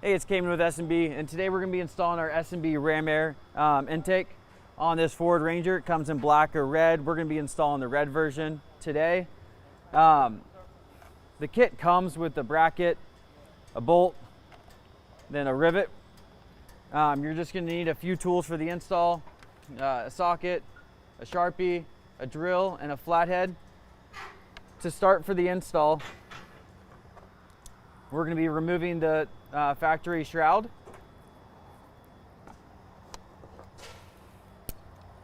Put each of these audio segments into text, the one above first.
Hey, it's Cayman with S&B, and today we're going to be installing our S&B ram air intake on this Ford Ranger. It comes in black or red. We're going to be installing the red version today. The kit comes with a bracket, a bolt, then a rivet. You're just going to need a few tools for the install, a socket, a Sharpie, a drill, and a flathead. To start for the install, we're going to be removing the factory shroud.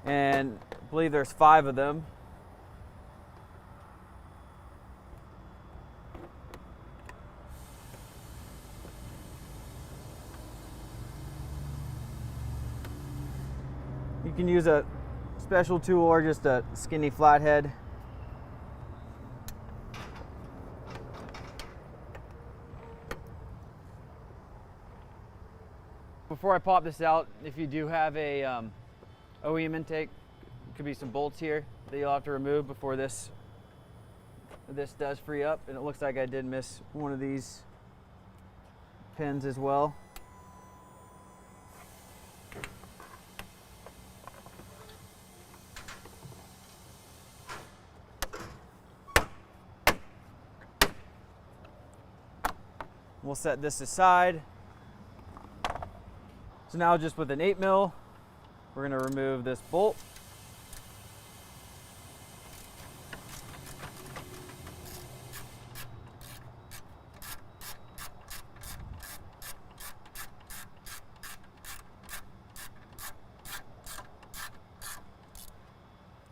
And I believe there's 5 of them. You can use a special tool or just a skinny flathead. Before I pop this out, if you do have a OEM intake, could be some bolts here that you'll have to remove before this does free up. And it looks like I did miss one of these pins as well. We'll set this aside. So now just with an 8mm, we're going to remove this bolt.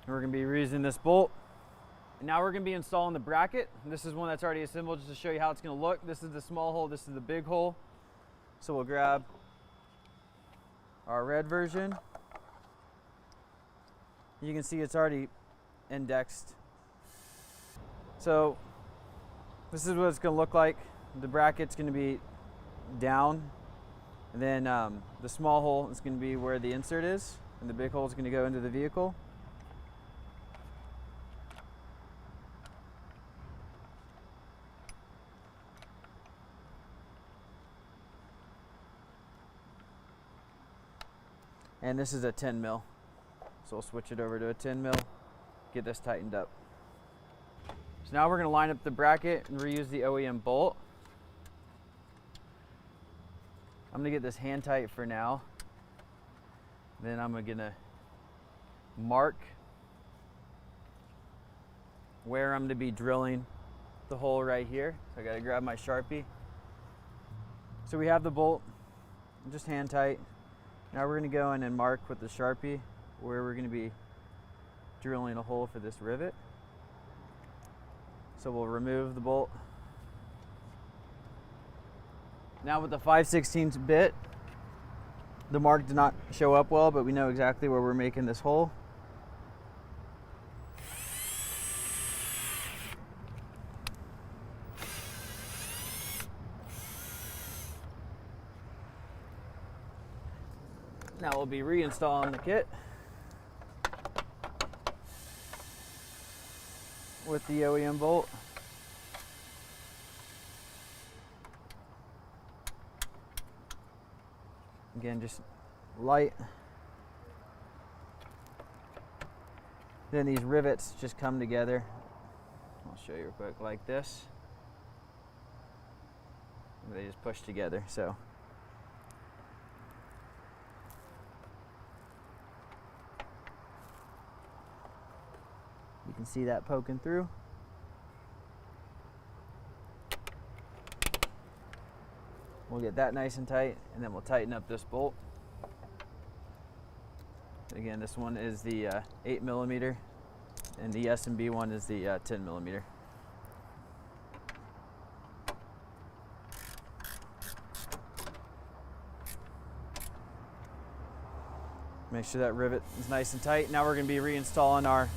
We're going to be reusing this bolt. And now we're going to be installing the bracket. This is one that's already assembled just to show you how it's going to look. This is the small hole, this is the big hole. So we'll grab our red version. You can see it's already indexed. So this is what it's going to look like. The bracket's going to be down, and then the small hole is going to be where the insert is, and the big hole is going to go into the vehicle. And this is a 10mm. So we'll switch it over to a 10mm, get this tightened up. So now we're going to line up the bracket and reuse the OEM bolt. I'm going to get this hand tight for now. Then I'm going to mark where I'm going to be drilling the hole right here. So I got to grab my Sharpie. So we have the bolt, just hand tight. Now we're going to go in and mark with the Sharpie where we're going to be drilling a hole for this rivet. So we'll remove the bolt. Now with the 5/16 bit, the mark did not show up well, but we know exactly where we're making this hole. Now we'll be reinstalling the kit with the OEM bolt. Again, just light. Then these rivets just come together. I'll show you real quick, like this. They just push together, so. You can see that poking through. We'll get that nice and tight, and then we'll tighten up this bolt. Again, this one is the 8mm, and the S&B one is the 10mm. Make sure that rivet is nice and tight. Now we're going to be reinstalling our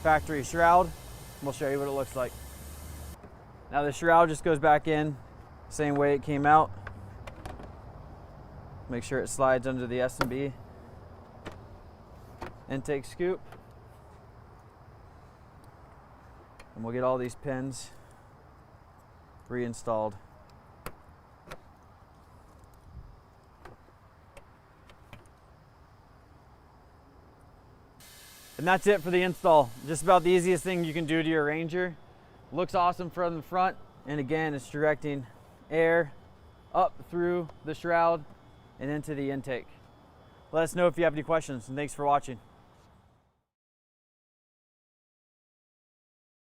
factory shroud. We'll show you what it looks like. Now the shroud just goes back in same way it came out. Make sure it slides under the S&B intake scoop. And we'll get all these pins reinstalled. And that's it for the install. Just about the easiest thing you can do to your Ranger. Looks awesome from the front, and again, it's directing air up through the shroud and into the intake. Let us know if you have any questions, and thanks for watching.